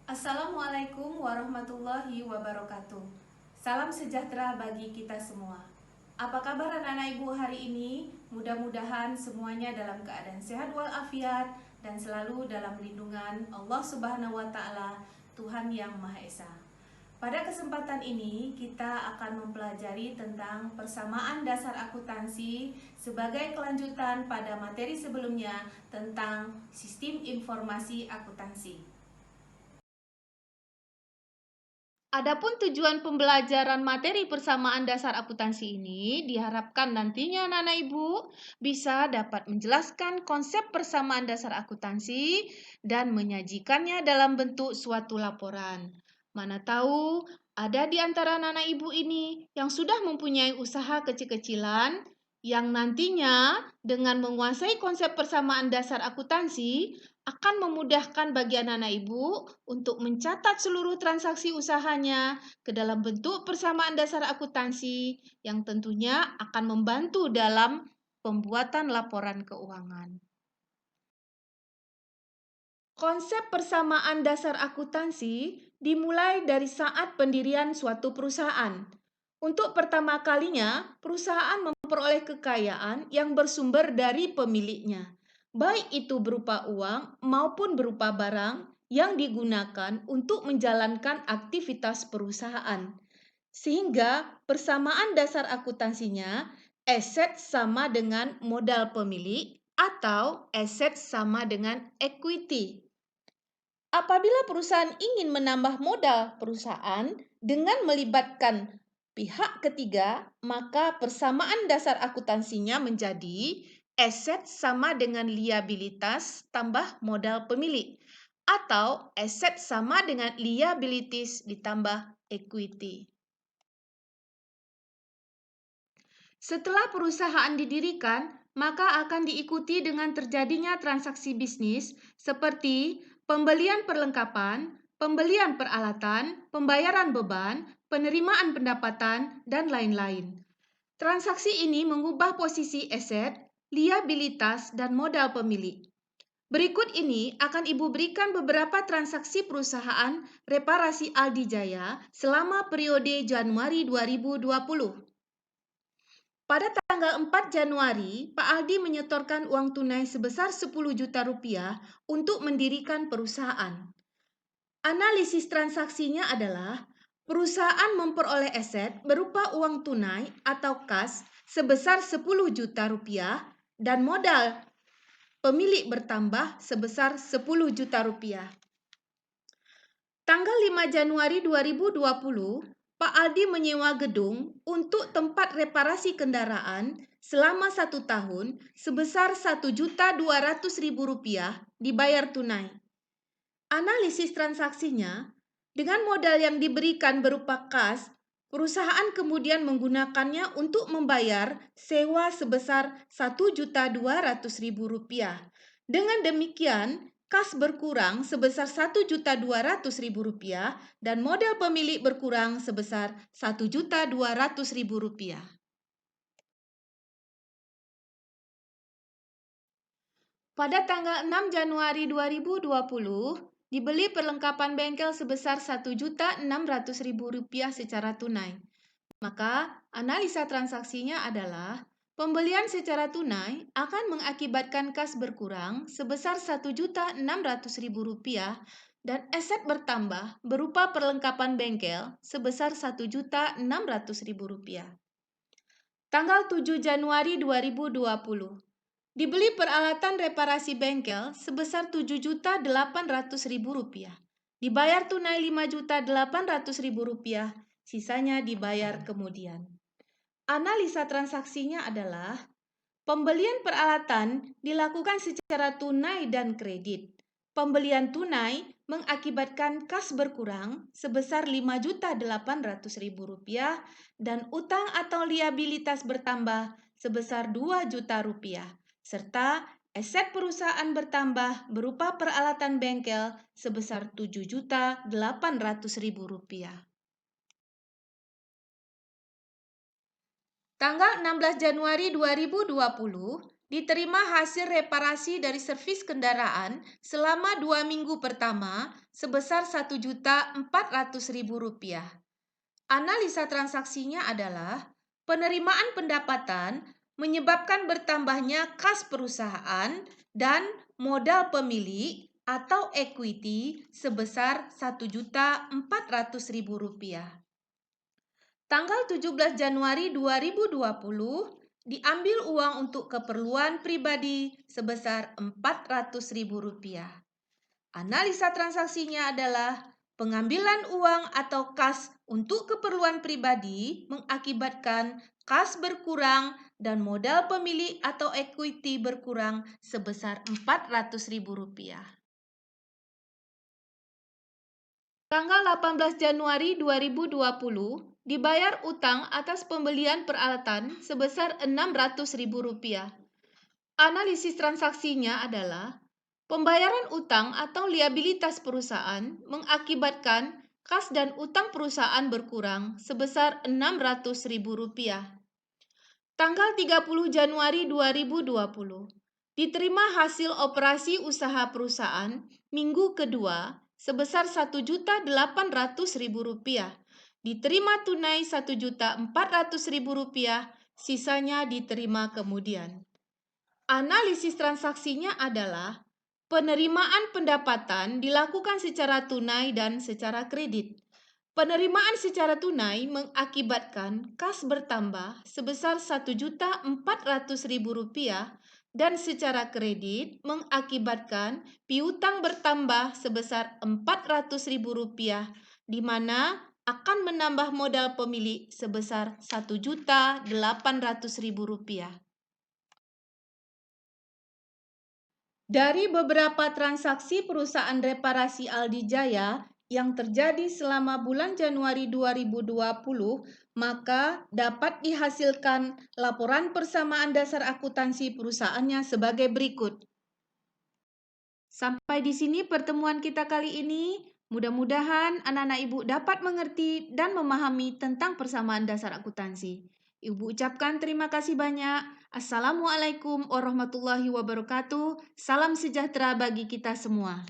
Assalamualaikum warahmatullahi wabarakatuh. Salam sejahtera bagi kita semua. Apa kabar anak-anak ibu hari ini? Mudah-mudahan semuanya dalam keadaan sehat walafiat dan selalu dalam lindungan Allah Subhanahu wa taala, Tuhan yang Maha Esa. Pada kesempatan ini kita akan mempelajari tentang persamaan dasar akuntansi sebagai kelanjutan pada materi sebelumnya tentang sistem informasi akuntansi. Adapun tujuan pembelajaran materi persamaan dasar akuntansi ini diharapkan nantinya anak-anak ibu bisa dapat menjelaskan konsep persamaan dasar akuntansi dan menyajikannya dalam bentuk suatu laporan. Mana tahu ada di antara anak-anak ibu ini yang sudah mempunyai usaha kecil-kecilan yang nantinya dengan menguasai konsep persamaan dasar akuntansi akan memudahkan bagi anak-anak ibu untuk mencatat seluruh transaksi usahanya ke dalam bentuk persamaan dasar akuntansi yang tentunya akan membantu dalam pembuatan laporan keuangan. Konsep persamaan dasar akuntansi dimulai dari saat pendirian suatu perusahaan. Untuk pertama kalinya, perusahaan memperoleh kekayaan yang bersumber dari pemiliknya, baik itu berupa uang maupun berupa barang yang digunakan untuk menjalankan aktivitas perusahaan. Sehingga persamaan dasar akuntansinya aset sama dengan modal pemilik atau aset sama dengan equity. Apabila perusahaan ingin menambah modal perusahaan dengan melibatkan pihak ketiga, maka persamaan dasar akuntansinya menjadi aset sama dengan liabilitas tambah modal pemilik atau aset sama dengan liabilities ditambah equity. Setelah perusahaan didirikan, maka akan diikuti dengan terjadinya transaksi bisnis seperti pembelian perlengkapan, pembelian peralatan, pembayaran beban, penerimaan pendapatan, dan lain-lain. Transaksi ini mengubah posisi aset, liabilitas, dan modal pemilik. Berikut ini akan Ibu berikan beberapa transaksi perusahaan reparasi Aldi Jaya selama periode Januari 2020. Pada tanggal 4 Januari, Pak Aldi menyetorkan uang tunai sebesar 10 juta rupiah untuk mendirikan perusahaan. Analisis transaksinya adalah perusahaan memperoleh aset berupa uang tunai atau kas sebesar 10 juta rupiah dan modal pemilik bertambah sebesar 10 juta rupiah. Tanggal 5 Januari 2020, Pak Aldi menyewa gedung untuk tempat reparasi kendaraan selama 1 tahun sebesar Rp1.200.000 dibayar tunai. Analisis transaksinya, dengan modal yang diberikan berupa kas, perusahaan kemudian menggunakannya untuk membayar sewa sebesar Rp1.200.000. Dengan demikian, kas berkurang sebesar Rp1.200.000 dan modal pemilik berkurang sebesar Rp1.200.000. Pada tanggal 6 Januari 2020, dibeli perlengkapan bengkel sebesar Rp1.600.000 secara tunai. Maka, analisa transaksinya adalah pembelian secara tunai akan mengakibatkan kas berkurang sebesar Rp1.600.000 dan aset bertambah berupa perlengkapan bengkel sebesar Rp1.600.000. Tanggal 7 Januari 2020, dibeli peralatan reparasi bengkel sebesar Rp7.800.000. Dibayar tunai Rp5.800.000, sisanya dibayar kemudian. Analisa transaksinya adalah pembelian peralatan dilakukan secara tunai dan kredit. Pembelian tunai mengakibatkan kas berkurang sebesar Rp5.800.000 dan utang atau liabilitas bertambah sebesar Rp2 juta, serta aset perusahaan bertambah berupa peralatan bengkel sebesar Rp7.800.000. Tanggal 16 Januari 2020, Diterima hasil reparasi dari servis kendaraan selama 2 minggu pertama sebesar Rp1.400.000. Analisa transaksinya adalah penerimaan pendapatan menyebabkan bertambahnya kas perusahaan dan modal pemilik atau equity sebesar Rp1.400.000. Tanggal 17 Januari 2020 diambil uang untuk keperluan pribadi sebesar Rp400.000. Analisa transaksinya adalah pengambilan uang atau kas untuk keperluan pribadi mengakibatkan kas berkurang dan modal pemilik atau equity berkurang sebesar Rp400.000. Tanggal 18 Januari 2020 dibayar utang atas pembelian peralatan sebesar Rp600.000. Analisis transaksinya adalah pembayaran utang atau liabilitas perusahaan mengakibatkan kas dan utang perusahaan berkurang sebesar Rp600.000. Tanggal 30 Januari 2020 diterima hasil operasi usaha perusahaan minggu kedua sebesar Rp1.800.000. Diterima tunai Rp1.400.000, sisanya diterima kemudian. Analisis transaksinya adalah penerimaan pendapatan dilakukan secara tunai dan secara kredit. Penerimaan secara tunai mengakibatkan kas bertambah sebesar Rp1.400.000 dan secara kredit mengakibatkan piutang bertambah sebesar Rp400.000, di mana akan menambah modal pemilik sebesar Rp1.800.000. Dari beberapa transaksi perusahaan reparasi Aldi Jaya yang terjadi selama bulan Januari 2020, maka dapat dihasilkan laporan persamaan dasar akuntansi perusahaannya sebagai berikut. Sampai di sini pertemuan kita kali ini. Mudah-mudahan anak-anak Ibu dapat mengerti dan memahami tentang persamaan dasar akuntansi. Ibu ucapkan terima kasih banyak. Assalamualaikum warahmatullahi wabarakatuh. Salam sejahtera bagi kita semua.